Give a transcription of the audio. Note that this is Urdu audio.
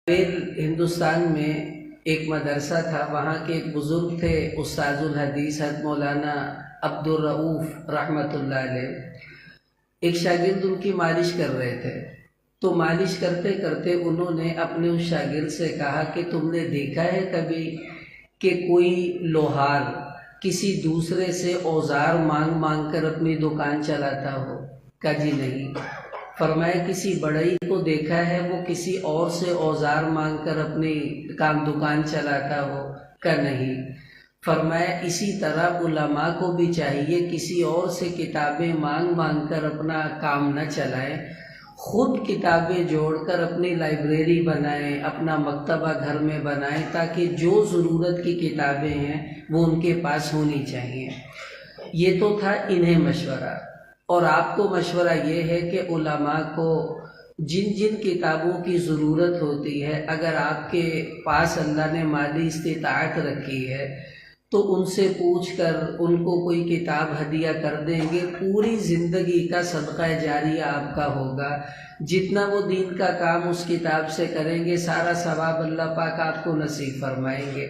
ہندوستان میں ایک مدرسہ تھا، وہاں کے ایک بزرگ تھے استاذ الحدیث حضرت مولانا عبدالرؤوف رحمۃ اللہ علیہ۔ ایک شاگرد ان کی مالش کر رہے تھے، تو مالش کرتے کرتے انہوں نے اپنے اس شاگرد سے کہا کہ تم نے دیکھا ہے کبھی کہ کوئی لوہار کسی دوسرے سے اوزار مانگ مانگ کر اپنی دکان چلاتا ہو؟ کہا جی نہیں۔ فرمایا کسی بڑئی کو دیکھا ہے وہ کسی اور سے اوزار مانگ کر اپنی دکان چلاتا ہو؟ کہا نہیں۔ فرمایا اسی طرح علماء کو بھی چاہیے کسی اور سے کتابیں مانگ مانگ کر اپنا کام نہ چلائیں، خود کتابیں جوڑ کر اپنی لائبریری بنائیں، اپنا مکتبہ گھر میں بنائیں، تاکہ جو ضرورت کی کتابیں ہیں وہ ان کے پاس ہونی چاہیے۔ یہ تو تھا انہیں مشورہ، اور آپ کو مشورہ یہ ہے کہ علماء کو جن جن کتابوں کی ضرورت ہوتی ہے، اگر آپ کے پاس اللہ نے مالی استطاعت رکھی ہے تو ان سے پوچھ کر ان کو کوئی کتاب ہدیہ کر دیں گے، پوری زندگی کا صدقہ جاریہ آپ کا ہوگا۔ جتنا وہ دین کا کام اس کتاب سے کریں گے، سارا ثواب اللہ پاک آپ کو نصیب فرمائیں گے۔